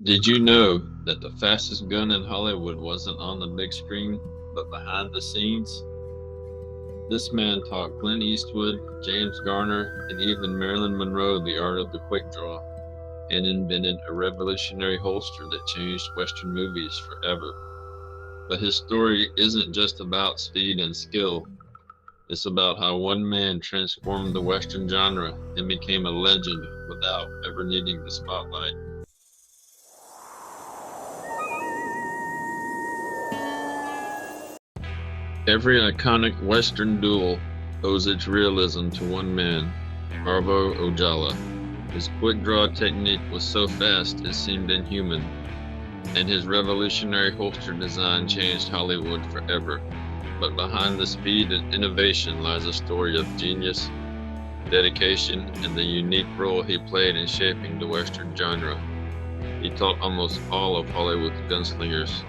Did you know that the fastest gun in Hollywood wasn't on the big screen, but behind the scenes? This man taught Clint Eastwood, James Garner, and even Marilyn Monroe the art of the quick draw, and invented a revolutionary holster that changed Western movies forever. But his story isn't just about speed and skill, it's about how one man transformed the Western genre and became a legend without ever needing the spotlight. Every iconic Western duel owes its realism to one man, Arvo Ojala. His quick draw technique was so fast it seemed inhuman, and his revolutionary holster design changed Hollywood forever. But behind the speed and innovation lies a story of genius, dedication, and the unique role he played in shaping the Western genre. He taught almost all of Hollywood's gunslingers.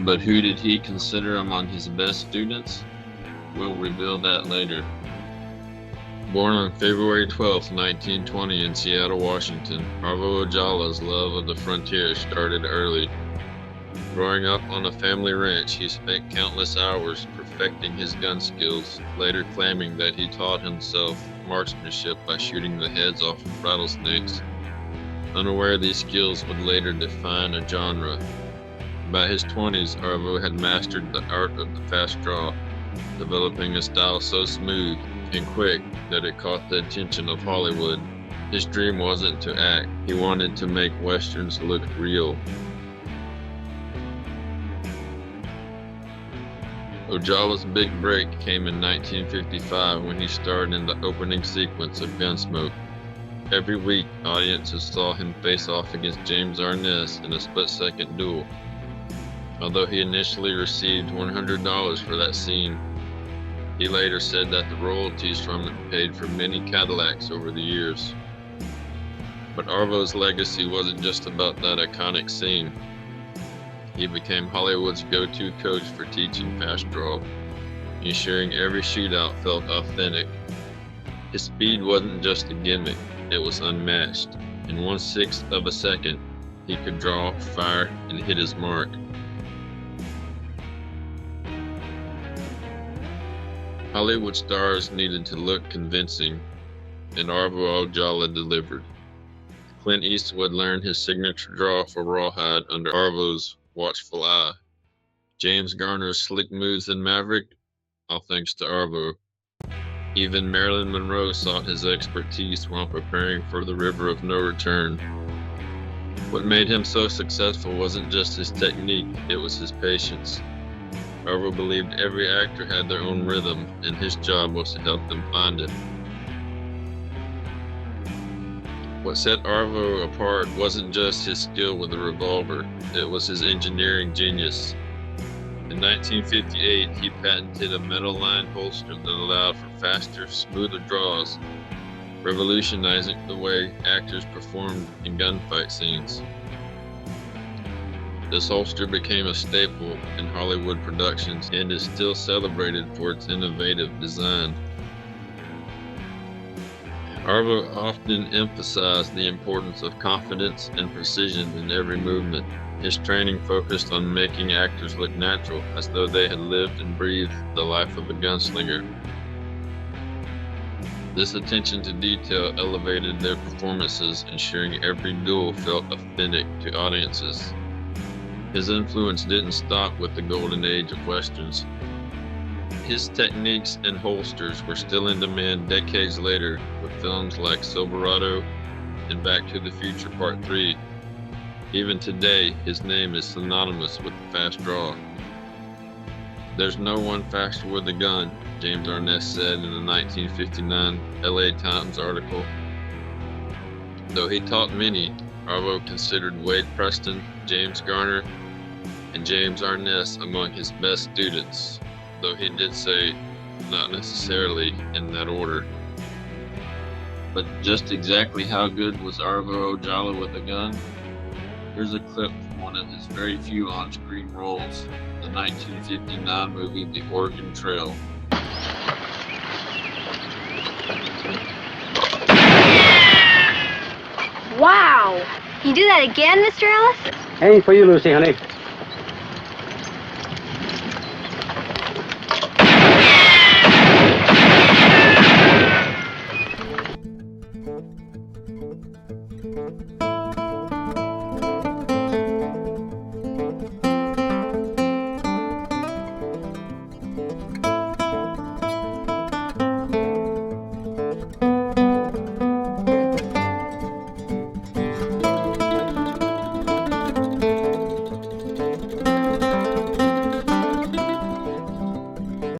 But who did he consider among his best students? We'll reveal that later. Born on February 12, 1920 in Seattle, Washington, Arvo Ojala's love of the frontier started early. Growing up on a family ranch, he spent countless hours perfecting his gun skills, later claiming that he taught himself marksmanship by shooting the heads off of rattlesnakes. Unaware these skills would later define a genre. By his 20s, Arvo had mastered the art of the fast draw, developing a style so smooth and quick that it caught the attention of Hollywood. His dream wasn't to act, he wanted to make westerns look real. Ojala's big break came in 1955 when he starred in the opening sequence of Gunsmoke. Every week, audiences saw him face off against James Arness in a split-second duel. Although he initially received $100 for that scene, he later said that the royalties from it paid for many Cadillacs over the years. But Arvo's legacy wasn't just about that iconic scene. He became Hollywood's go-to coach for teaching fast draw, ensuring every shootout felt authentic. His speed wasn't just a gimmick, it was unmatched. In 1/6 of a second, he could draw, fire, and hit his mark. Hollywood stars needed to look convincing, and Arvo Ojala delivered. Clint Eastwood learned his signature draw for Rawhide under Arvo's watchful eye. James Garner's slick moves in Maverick, all thanks to Arvo. Even Marilyn Monroe sought his expertise while preparing for the River of No Return. What made him so successful wasn't just his technique, it was his patience. Arvo believed every actor had their own rhythm, and his job was to help them find it. What set Arvo apart wasn't just his skill with a revolver, it was his engineering genius. In 1958, he patented a metal-lined holster that allowed for faster, smoother draws, revolutionizing the way actors performed in gunfight scenes. This holster became a staple in Hollywood productions and is still celebrated for its innovative design. Arvo often emphasized the importance of confidence and precision in every movement. His training focused on making actors look natural, as though they had lived and breathed the life of a gunslinger. This attention to detail elevated their performances, ensuring every duel felt authentic to audiences. His influence didn't stop with the golden age of westerns. His techniques and holsters were still in demand decades later with films like Silverado and Back to the Future Part 3. Even today, his name is synonymous with the fast draw. "There's no one faster with a gun," James Arness said in a 1959 LA Times article. Though he taught many, Arvo considered Wade Preston, James Garner, and James Arness among his best students, though he did say not necessarily in that order. But just exactly how good was Arvo Ojala with a gun? Here's a clip from one of his very few on-screen roles, the 1959 movie The Oregon Trail. Wow! Can you do that again, Mr. Ellis? Anything for you, Lucy, honey.